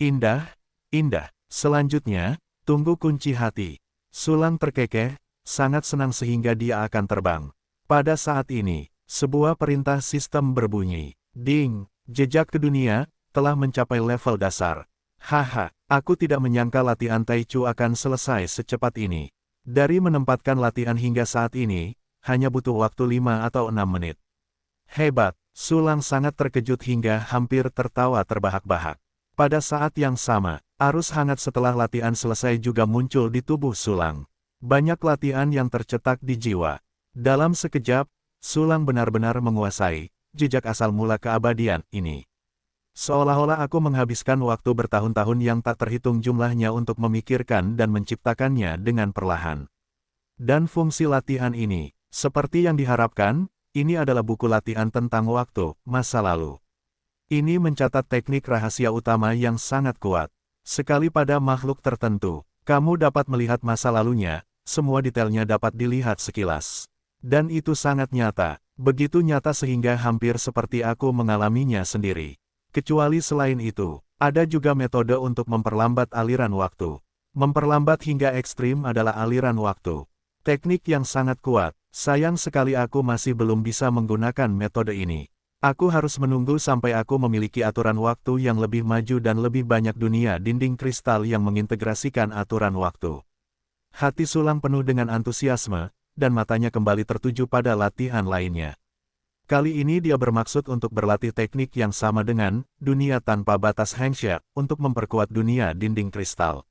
Indah, indah. Selanjutnya, tunggu kunci hati. Sulang terkekeh, sangat senang sehingga dia akan terbang. Pada saat ini, sebuah perintah sistem berbunyi. Ding, jejak ke dunia, telah mencapai level dasar. Haha, aku tidak menyangka latihan Taichu akan selesai secepat ini. Dari menempatkan latihan hingga saat ini, hanya butuh waktu 5 atau 6 menit. Hebat, Sulang sangat terkejut hingga hampir tertawa terbahak-bahak. Pada saat yang sama, arus hangat setelah latihan selesai juga muncul di tubuh Sulang. Banyak latihan yang tercetak di jiwa. Dalam sekejap, Sulang benar-benar menguasai jejak asal mula keabadian ini. Seolah-olah aku menghabiskan waktu bertahun-tahun yang tak terhitung jumlahnya untuk memikirkan dan menciptakannya dengan perlahan. Dan fungsi latihan ini, seperti yang diharapkan, ini adalah buku latihan tentang waktu, masa lalu. Ini mencatat teknik rahasia utama yang sangat kuat. Sekali pada makhluk tertentu, kamu dapat melihat masa lalunya, semua detailnya dapat dilihat sekilas. Dan itu sangat nyata, begitu nyata sehingga hampir seperti aku mengalaminya sendiri. Kecuali selain itu, ada juga metode untuk memperlambat aliran waktu. Memperlambat hingga ekstrim adalah aliran waktu. Teknik yang sangat kuat, sayang sekali aku masih belum bisa menggunakan metode ini. Aku harus menunggu sampai aku memiliki aturan waktu yang lebih maju dan lebih banyak dunia dinding kristal yang mengintegrasikan aturan waktu. Hati Sulang penuh dengan antusiasme, dan matanya kembali tertuju pada latihan lainnya. Kali ini dia bermaksud untuk berlatih teknik yang sama dengan dunia tanpa batas Hengxia untuk memperkuat dunia dinding kristal.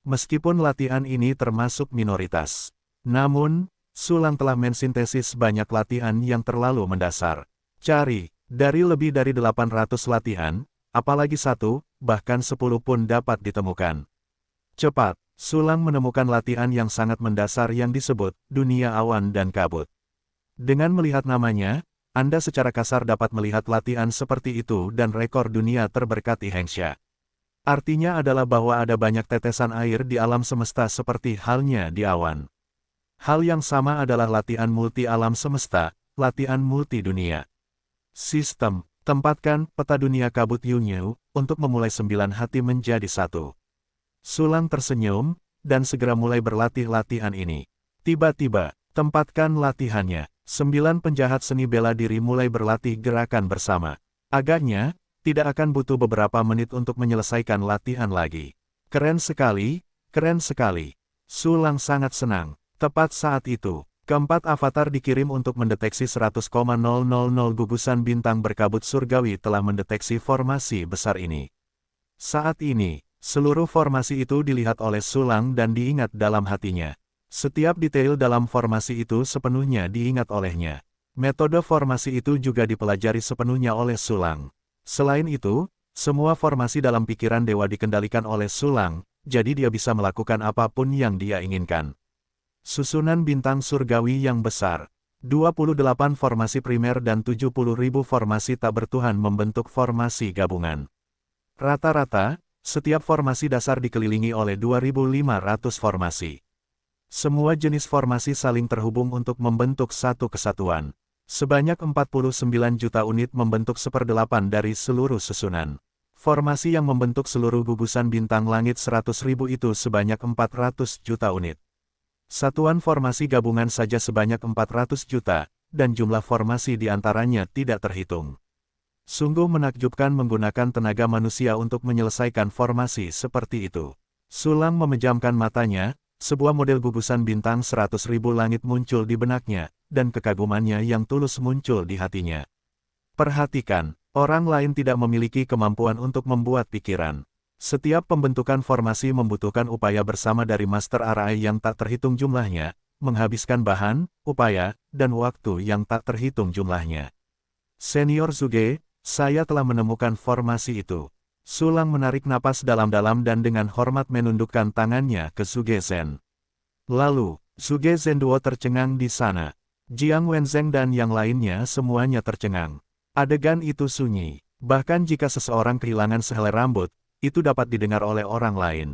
Meskipun latihan ini termasuk minoritas, namun, Sulang telah mensintesis banyak latihan yang terlalu mendasar. Cari, dari lebih dari 800 latihan, apalagi 1, bahkan 10 pun dapat ditemukan. Cepat, Sulang menemukan latihan yang sangat mendasar yang disebut dunia awan dan kabut. Dengan melihat namanya, Anda secara kasar dapat melihat latihan seperti itu dan rekor dunia terberkati Hengxia. Artinya adalah bahwa ada banyak tetesan air di alam semesta seperti halnya di awan. Hal yang sama adalah latihan multi alam semesta, latihan multi dunia. Sistem, tempatkan peta dunia kabut Yunyu untuk memulai 9 hati menjadi 1. Sulang tersenyum, dan segera mulai berlatih latihan ini. Tiba-tiba, tempatkan latihannya. 9 penjahat seni bela diri mulai berlatih gerakan bersama. Agaknya, tidak akan butuh beberapa menit untuk menyelesaikan latihan lagi. Keren sekali, keren sekali. Sulang sangat senang. Tepat saat itu, keempat avatar dikirim untuk mendeteksi 100,000 gugusan bintang berkabut surgawi telah mendeteksi formasi besar ini. Saat ini, seluruh formasi itu dilihat oleh Sulang dan diingat dalam hatinya. Setiap detail dalam formasi itu sepenuhnya diingat olehnya. Metode formasi itu juga dipelajari sepenuhnya oleh Sulang. Selain itu, semua formasi dalam pikiran dewa dikendalikan oleh Sulang, jadi dia bisa melakukan apapun yang dia inginkan. Susunan bintang surgawi yang besar. 28 formasi primer dan 70.000 formasi tak bertuhan membentuk formasi gabungan. Rata-rata, setiap formasi dasar dikelilingi oleh 2.500 formasi. Semua jenis formasi saling terhubung untuk membentuk satu kesatuan. Sebanyak 49 juta unit membentuk 1/8 dari seluruh susunan. Formasi yang membentuk seluruh gugusan bintang langit 100.000 itu sebanyak 400 juta unit. Satuan formasi gabungan saja sebanyak 400 juta, dan jumlah formasi di antaranya tidak terhitung. Sungguh menakjubkan menggunakan tenaga manusia untuk menyelesaikan formasi seperti itu. Sulang memejamkan matanya. Sebuah model gugusan bintang 100.000 langit muncul di benaknya, dan kekagumannya yang tulus muncul di hatinya. Perhatikan, orang lain tidak memiliki kemampuan untuk membuat pikiran. Setiap pembentukan formasi membutuhkan upaya bersama dari Master Arai yang tak terhitung jumlahnya, menghabiskan bahan, upaya, dan waktu yang tak terhitung jumlahnya. Senior Zuge, saya telah menemukan formasi itu. Sulang menarik napas dalam-dalam dan dengan hormat menundukkan tangannya ke Zuge Zen. Lalu, Zuge Zenduo tercengang di sana. Jiang Wenzheng dan yang lainnya semuanya tercengang. Adegan itu sunyi. Bahkan jika seseorang kehilangan sehelai rambut, itu dapat didengar oleh orang lain.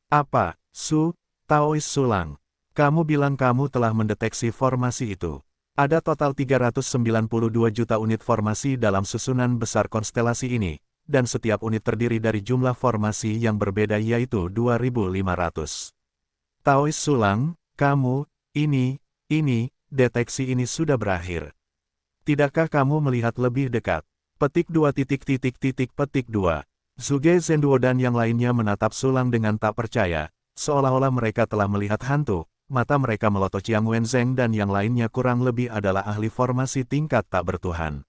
Apa, Taois Sulang? Kamu bilang kamu telah mendeteksi formasi itu. Ada total 392 juta unit formasi dalam susunan besar konstelasi ini, dan setiap unit terdiri dari jumlah formasi yang berbeda yaitu 2.500. Taois Sulang, kamu, ini, deteksi ini sudah berakhir. Tidakkah kamu melihat lebih dekat? Petik 2. Zuge Zenduo dan yang lainnya menatap Sulang dengan tak percaya, seolah-olah mereka telah melihat hantu. Mata mereka melotot Jiang Wenzheng dan yang lainnya kurang lebih adalah ahli formasi tingkat tak bertuhan.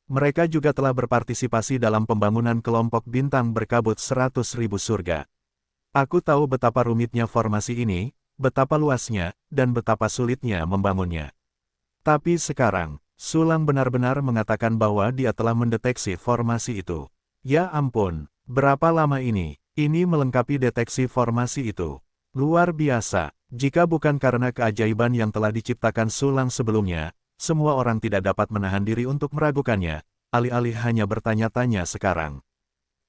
Mereka juga telah berpartisipasi dalam pembangunan kelompok bintang berkabut 100.000 surga. Aku tahu betapa rumitnya formasi ini, betapa luasnya, dan betapa sulitnya membangunnya. Tapi sekarang, Sulang benar-benar mengatakan bahwa dia telah mendeteksi formasi itu. Ya ampun, berapa lama ini? Ini melengkapi deteksi formasi itu. Luar biasa, jika bukan karena keajaiban yang telah diciptakan Sulang sebelumnya, semua orang tidak dapat menahan diri untuk meragukannya, alih-alih hanya bertanya-tanya sekarang.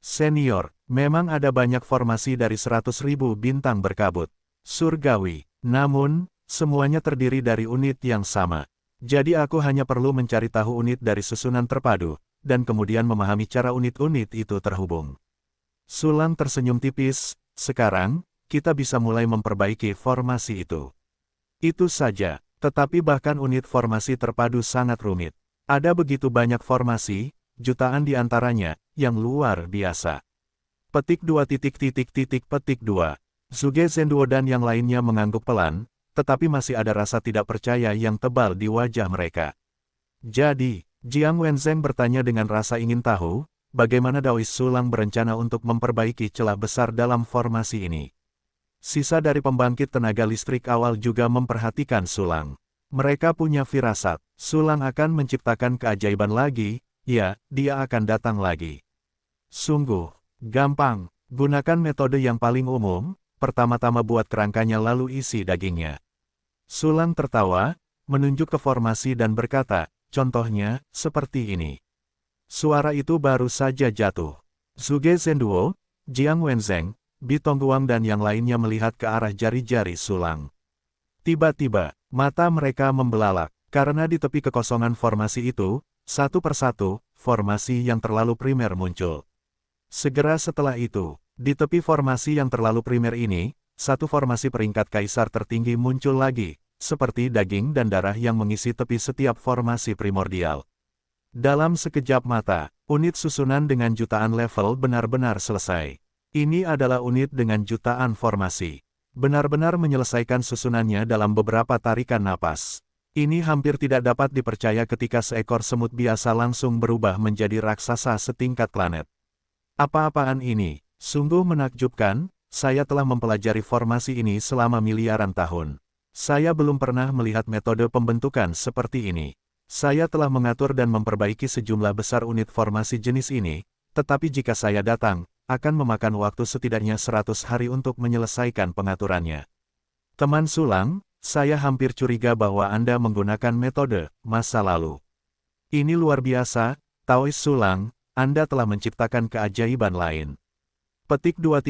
Senior, memang ada banyak formasi dari 100.000 bintang berkabut. Surgawi, namun, semuanya terdiri dari unit yang sama. Jadi aku hanya perlu mencari tahu unit dari susunan terpadu, dan kemudian memahami cara unit-unit itu terhubung. Sulang tersenyum tipis, sekarang, kita bisa mulai memperbaiki formasi itu. Itu saja, tetapi bahkan unit formasi terpadu sangat rumit. Ada begitu banyak formasi, jutaan di antaranya, yang luar biasa. Petik 2. Zuge Zenduo dan yang lainnya mengangguk pelan, tetapi masih ada rasa tidak percaya yang tebal di wajah mereka. Jadi, Jiang Wenzheng bertanya dengan rasa ingin tahu, bagaimana Daois Sulang berencana untuk memperbaiki celah besar dalam formasi ini. Sisa dari pembangkit tenaga listrik awal juga memperhatikan Sulang. Mereka punya firasat, Sulang akan menciptakan keajaiban lagi, ya, dia akan datang lagi. Sungguh, gampang, gunakan metode yang paling umum, pertama-tama buat kerangkanya lalu isi dagingnya. Sulang tertawa, menunjuk ke formasi dan berkata, contohnya, seperti ini. Suara itu baru saja jatuh. Zuge Zenduo, Jiang Wenzheng, Bi Tongguang dan yang lainnya melihat ke arah jari-jari Sulang. Tiba-tiba, mata mereka membelalak, karena di tepi kekosongan formasi itu, satu persatu, formasi yang terlalu primer muncul. Segera setelah itu, di tepi formasi yang terlalu primer ini, satu formasi peringkat kaisar tertinggi muncul lagi, seperti daging dan darah yang mengisi tepi setiap formasi primordial. Dalam sekejap mata, unit susunan dengan jutaan level benar-benar selesai. Ini adalah unit dengan jutaan formasi. Benar-benar menyelesaikan susunannya dalam beberapa tarikan napas. Ini hampir tidak dapat dipercaya ketika seekor semut biasa langsung berubah menjadi raksasa setingkat planet. Apa-apaan ini? Sungguh menakjubkan, saya telah mempelajari formasi ini selama miliaran tahun. Saya belum pernah melihat metode pembentukan seperti ini. Saya telah mengatur dan memperbaiki sejumlah besar unit formasi jenis ini, tetapi jika saya datang, akan memakan waktu setidaknya 100 hari untuk menyelesaikan pengaturannya. Teman Sulang, saya hampir curiga bahwa Anda menggunakan metode masa lalu. Ini luar biasa, Taois Sulang, Anda telah menciptakan keajaiban lain. Petik 2.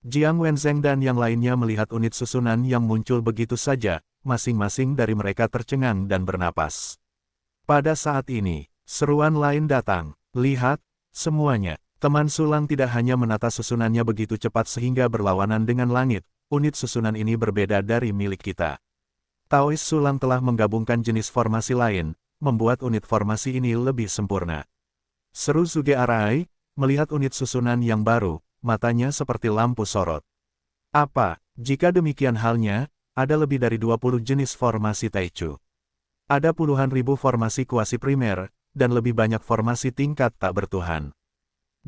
Jiang Wenzheng dan yang lainnya melihat unit susunan yang muncul begitu saja, masing-masing dari mereka tercengang dan bernapas. Pada saat ini, seruan lain datang. Lihat, semuanya. Teman Sulang tidak hanya menata susunannya begitu cepat sehingga berlawanan dengan langit, unit susunan ini berbeda dari milik kita. Taois Sulang telah menggabungkan jenis formasi lain, membuat unit formasi ini lebih sempurna. Seru Zuge Arai, melihat unit susunan yang baru, matanya seperti lampu sorot. Apa, jika demikian halnya, ada lebih dari 20 jenis formasi Taichu. Ada puluhan ribu formasi kuasi primer, dan lebih banyak formasi tingkat tak bertuhan.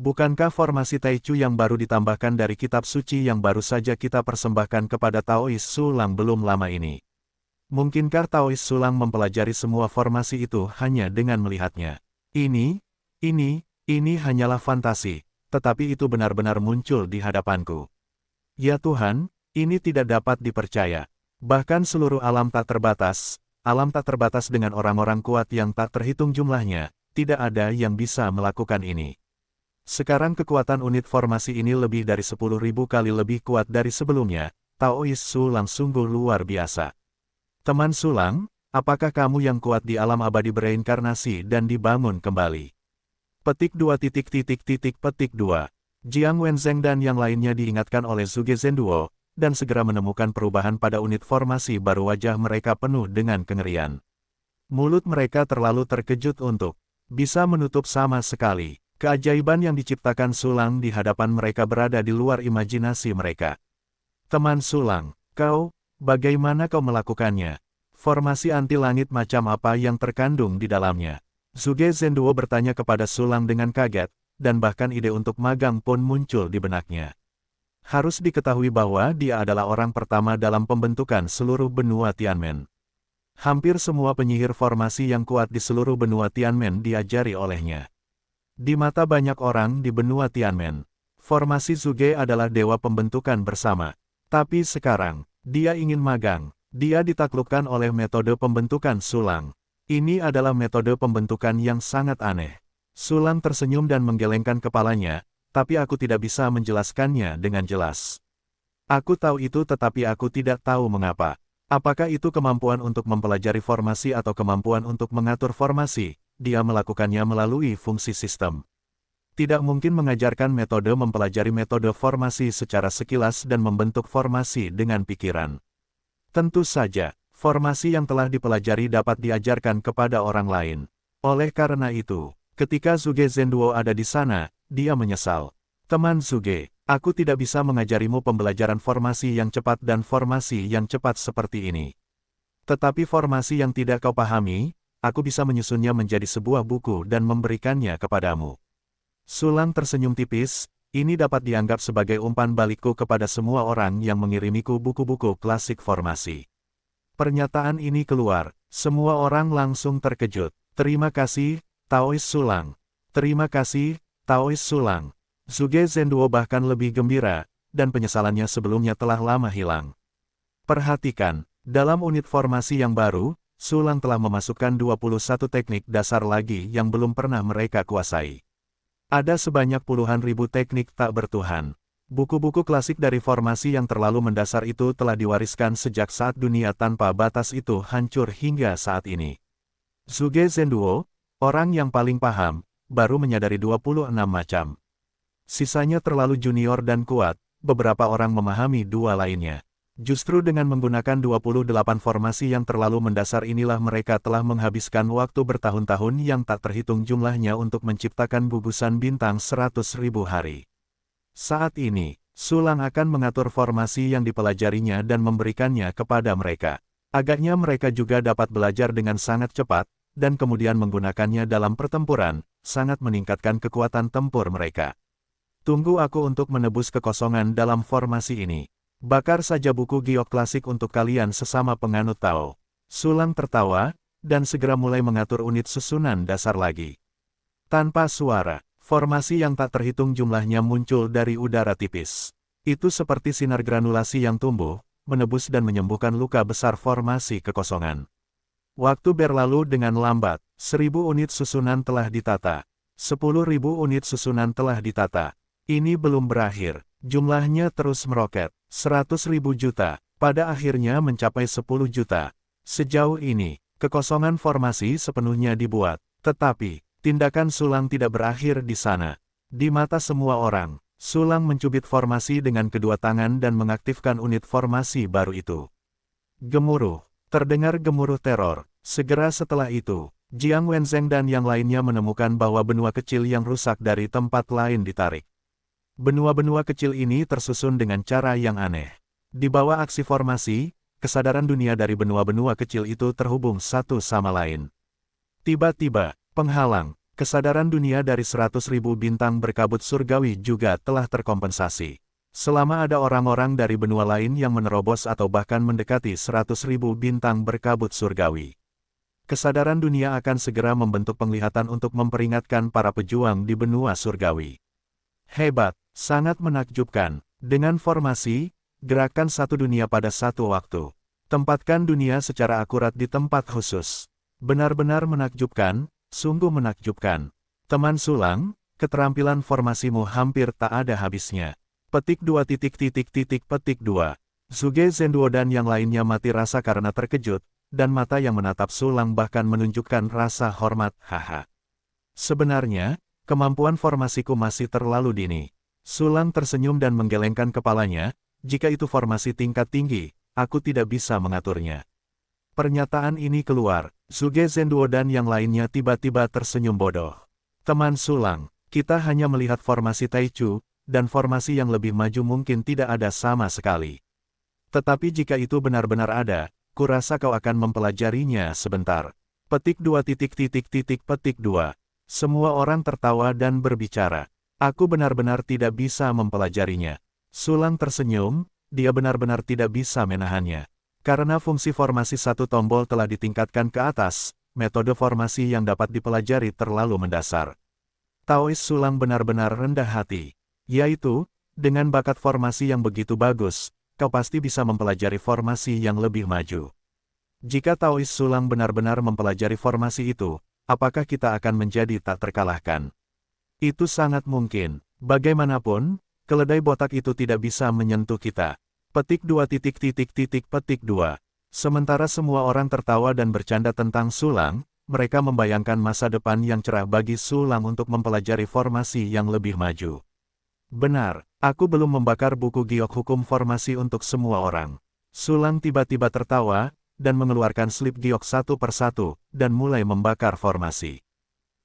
Bukankah formasi Taichu yang baru ditambahkan dari kitab suci yang baru saja kita persembahkan kepada Taois Sulang belum lama ini? Mungkinkah Taois Sulang mempelajari semua formasi itu hanya dengan melihatnya? Ini hanyalah fantasi, tetapi itu benar-benar muncul di hadapanku. Ya Tuhan, ini tidak dapat dipercaya. Bahkan seluruh alam tak terbatas dengan orang-orang kuat yang tak terhitung jumlahnya, tidak ada yang bisa melakukan ini. Sekarang kekuatan unit formasi ini lebih dari 10.000 kali lebih kuat dari sebelumnya. Taois Sulang sungguh luar biasa. Teman Sulang, apakah kamu yang kuat di alam abadi bereinkarnasi dan dibangun kembali? Petik 2. Jiang Wenzheng dan yang lainnya diingatkan oleh Zhuge Zhenduo, dan segera menemukan perubahan pada unit formasi baru. Wajah mereka penuh dengan kengerian. Mulut mereka terlalu terkejut untuk bisa menutup sama sekali. Keajaiban yang diciptakan Sulang di hadapan mereka berada di luar imajinasi mereka. Teman Sulang, bagaimana kau melakukannya? Formasi anti langit macam apa yang terkandung di dalamnya? Zhuge Zhenduo bertanya kepada Sulang dengan kaget, dan bahkan ide untuk magang pun muncul di benaknya. Harus diketahui bahwa dia adalah orang pertama dalam pembentukan seluruh benua Tianmen. Hampir semua penyihir formasi yang kuat di seluruh benua Tianmen diajari olehnya. Di mata banyak orang di benua Tianmen, formasi Zhuge adalah dewa pembentukan bersama. Tapi sekarang, dia ingin magang. Dia ditaklukkan oleh metode pembentukan Sulang. Ini adalah metode pembentukan yang sangat aneh. Sulang tersenyum dan menggelengkan kepalanya, tapi aku tidak bisa menjelaskannya dengan jelas. Aku tahu itu tetapi aku tidak tahu mengapa. Apakah itu kemampuan untuk mempelajari formasi atau kemampuan untuk mengatur formasi? Dia melakukannya melalui fungsi sistem. Tidak mungkin mengajarkan metode mempelajari metode formasi secara sekilas dan membentuk formasi dengan pikiran. Tentu saja, formasi yang telah dipelajari dapat diajarkan kepada orang lain. Oleh karena itu, ketika Zhuge Zhenduo ada di sana, dia menyesal. Teman Zhuge, aku tidak bisa mengajarimu pembelajaran formasi yang cepat dan formasi yang cepat seperti ini. Tetapi formasi yang tidak kau pahami, aku bisa menyusunnya menjadi sebuah buku dan memberikannya kepadamu. Sulang tersenyum tipis, ini dapat dianggap sebagai umpan balikku kepada semua orang yang mengirimiku buku-buku klasik formasi. Pernyataan ini keluar, semua orang langsung terkejut. Terima kasih, Taois Sulang. Terima kasih, Taois Sulang. Zhuge Zhenduo bahkan lebih gembira, dan penyesalannya sebelumnya telah lama hilang. Perhatikan, dalam unit formasi yang baru, Sulang telah memasukkan 21 teknik dasar lagi yang belum pernah mereka kuasai. Ada sebanyak puluhan ribu teknik tak bertuhan. Buku-buku klasik dari formasi yang terlalu mendasar itu telah diwariskan sejak saat dunia tanpa batas itu hancur hingga saat ini. Zhuge Zhenduo, orang yang paling paham, baru menyadari 26 macam. Sisanya terlalu junior dan kuat, beberapa orang memahami dua lainnya. Justru dengan menggunakan 28 formasi yang terlalu mendasar inilah mereka telah menghabiskan waktu bertahun-tahun yang tak terhitung jumlahnya untuk menciptakan gugusan bintang 100.000 hari. Saat ini, Sulang akan mengatur formasi yang dipelajarinya dan memberikannya kepada mereka. Agaknya mereka juga dapat belajar dengan sangat cepat, dan kemudian menggunakannya dalam pertempuran, sangat meningkatkan kekuatan tempur mereka. Tunggu aku untuk menebus kekosongan dalam formasi ini. Bakar saja buku giok klasik untuk kalian sesama penganut Tao. Sulang tertawa, dan segera mulai mengatur unit susunan dasar lagi. Tanpa suara, formasi yang tak terhitung jumlahnya muncul dari udara tipis. Itu seperti sinar granulasi yang tumbuh, menebus dan menyembuhkan luka besar formasi kekosongan. Waktu berlalu dengan lambat, 1000 unit susunan telah ditata. 10.000 unit susunan telah ditata. Ini belum berakhir, jumlahnya terus meroket. 100.000 juta, pada akhirnya mencapai 10 juta. Sejauh ini, kekosongan formasi sepenuhnya dibuat, tetapi, tindakan Sulang tidak berakhir di sana. Di mata semua orang, Sulang mencubit formasi dengan kedua tangan dan mengaktifkan unit formasi baru itu. Gemuruh, terdengar gemuruh teror. Segera setelah itu, Jiang Wenzheng dan yang lainnya menemukan bahwa benua kecil yang rusak dari tempat lain ditarik. Benua-benua kecil ini tersusun dengan cara yang aneh. Di bawah aksi formasi, kesadaran dunia dari benua-benua kecil itu terhubung satu sama lain. Tiba-tiba, penghalang, Kesadaran dunia dari 100.000 bintang berkabut surgawi juga telah terkompensasi. Selama ada orang-orang dari benua lain yang menerobos atau bahkan mendekati 100.000 bintang berkabut surgawi. Kesadaran dunia akan segera membentuk penglihatan untuk memperingatkan para pejuang di benua surgawi. Hebat, sangat menakjubkan. Dengan formasi, gerakan satu dunia pada satu waktu. Tempatkan dunia secara akurat di tempat khusus. Benar-benar menakjubkan, sungguh menakjubkan. Teman Sulang, keterampilan formasimu hampir tak ada habisnya. Petik 2 petik 2. Zhuge Zhenduo dan yang lainnya mati rasa karena terkejut, dan mata yang menatap Sulang bahkan menunjukkan rasa hormat, haha. Sebenarnya, kemampuan formasiku masih terlalu dini. Sulang tersenyum dan menggelengkan kepalanya, jika itu formasi tingkat tinggi, aku tidak bisa mengaturnya. Pernyataan ini keluar, Zhuge Zhenduo dan yang lainnya tiba-tiba tersenyum bodoh. Teman Sulang, kita hanya melihat formasi Taichu, dan formasi yang lebih maju mungkin tidak ada sama sekali. Tetapi jika itu benar-benar ada, kurasa kau akan mempelajarinya sebentar. Petik 2 petik 2. Semua orang tertawa dan berbicara. Aku benar-benar tidak bisa mempelajarinya. Sulang tersenyum, dia benar-benar tidak bisa menahannya. Karena fungsi formasi satu tombol telah ditingkatkan ke atas, metode formasi yang dapat dipelajari terlalu mendasar. Taois Sulang benar-benar rendah hati. Yaitu, dengan bakat formasi yang begitu bagus, kau pasti bisa mempelajari formasi yang lebih maju. Jika Taois Sulang benar-benar mempelajari formasi itu, apakah kita akan menjadi tak terkalahkan? Itu sangat mungkin. Bagaimanapun, keledai botak itu tidak bisa menyentuh kita. Petik 2 petik 2. Sementara semua orang tertawa dan bercanda tentang Sulang, mereka membayangkan masa depan yang cerah bagi Sulang untuk mempelajari formasi yang lebih maju. Benar, aku belum membakar buku giok hukum formasi untuk semua orang. Sulang tiba-tiba tertawa, dan mengeluarkan slip giok satu persatu, dan mulai membakar formasi.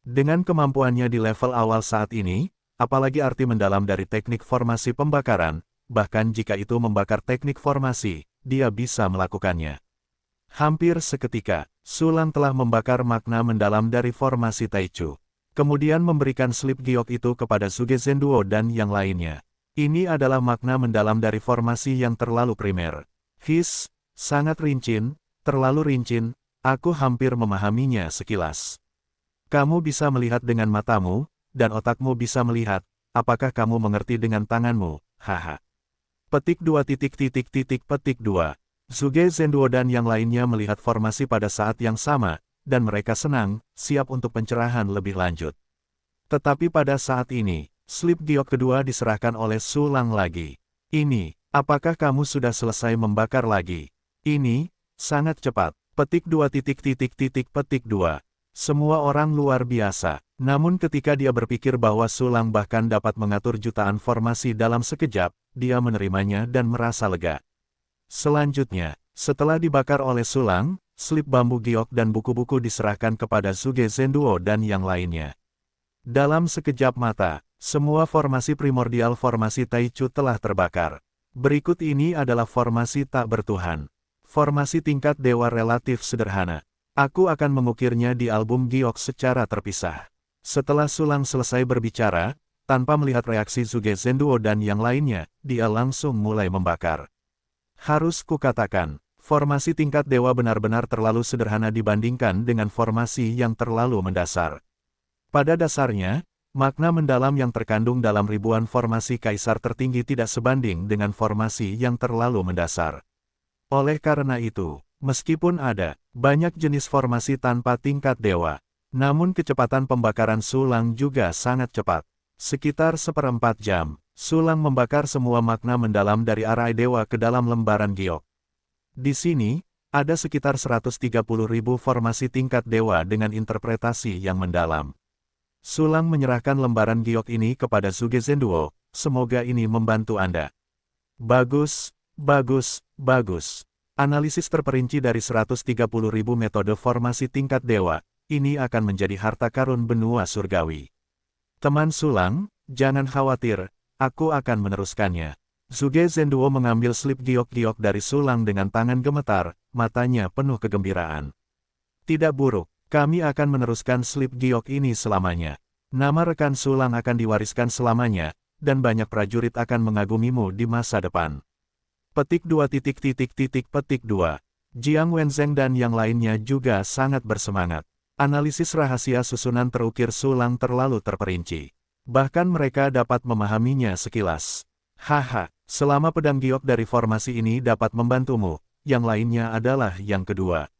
Dengan kemampuannya di level awal saat ini, apalagi arti mendalam dari teknik formasi pembakaran, bahkan jika itu membakar teknik formasi, dia bisa melakukannya. Hampir seketika, Sulang telah membakar makna mendalam dari formasi Taichu. Kemudian memberikan slip giok itu kepada Zhuge Zhenduo dan yang lainnya. Ini adalah makna mendalam dari formasi yang terlalu primer. Sangat rincin, terlalu rincin, aku hampir memahaminya sekilas. Kamu bisa melihat dengan matamu, dan otakmu bisa melihat, apakah kamu mengerti dengan tanganmu, haha. Petik 2 petik 2. Zhuge Zhenduo dan yang lainnya melihat formasi pada saat yang sama, dan mereka senang, siap untuk pencerahan lebih lanjut. Tetapi pada saat ini, slip giok kedua diserahkan oleh Sulang lagi. Ini, apakah kamu sudah selesai membakar lagi? Ini, sangat cepat. Petik 2 petik 2. Semua orang luar biasa. Namun ketika dia berpikir bahwa Sulang bahkan dapat mengatur jutaan formasi dalam sekejap, dia menerimanya dan merasa lega. Selanjutnya, setelah dibakar oleh Sulang, slip bambu giok dan buku-buku diserahkan kepada Zhuge Zhenduo dan yang lainnya. Dalam sekejap mata, semua formasi primordial formasi Taichu telah terbakar. Berikut ini adalah formasi tak bertuhan. Formasi tingkat dewa relatif sederhana. Aku akan mengukirnya di album giok secara terpisah. Setelah Sulang selesai berbicara, tanpa melihat reaksi Zhuge Zhenduo dan yang lainnya, dia langsung mulai membakar. Harus kukatakan, formasi tingkat dewa benar-benar terlalu sederhana dibandingkan dengan formasi yang terlalu mendasar. Pada dasarnya, makna mendalam yang terkandung dalam ribuan formasi kaisar tertinggi tidak sebanding dengan formasi yang terlalu mendasar. Oleh karena itu, meskipun ada banyak jenis formasi tanpa tingkat dewa, namun kecepatan pembakaran Sulang juga sangat cepat. Sekitar 1/4 jam, Sulang membakar semua makna mendalam dari arai dewa ke dalam lembaran giok. Di sini, ada sekitar 130.000 formasi tingkat dewa dengan interpretasi yang mendalam. Sulang menyerahkan lembaran giok ini kepada Zhuge Zhenduo, semoga ini membantu Anda. Bagus, bagus, bagus. Analisis terperinci dari 130.000 metode formasi tingkat dewa, ini akan menjadi harta karun benua surgawi. Teman Sulang, jangan khawatir, aku akan meneruskannya. Zhuge Zhenduo mengambil slip giok-giok dari Sulang dengan tangan gemetar, matanya penuh kegembiraan. Tidak buruk, Kami akan meneruskan slip giok ini selamanya. Nama rekan Sulang akan diwariskan selamanya, dan banyak prajurit akan mengagumimu di masa depan. Petik 2. Petik 2. Jiang Wenzheng dan yang lainnya juga sangat bersemangat. Analisis rahasia susunan terukir Sulang terlalu terperinci. Bahkan mereka dapat memahaminya sekilas. Haha, selama pedang giok dari formasi ini dapat membantumu, yang lainnya adalah yang kedua.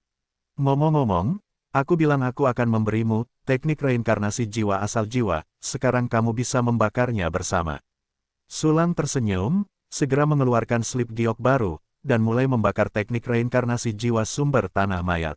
Ngomong-ngomong, aku bilang aku akan memberimu teknik reinkarnasi jiwa asal jiwa, sekarang kamu bisa membakarnya bersama. Sulang tersenyum, segera mengeluarkan slip giok baru, dan mulai membakar teknik reinkarnasi jiwa sumber tanah mayat.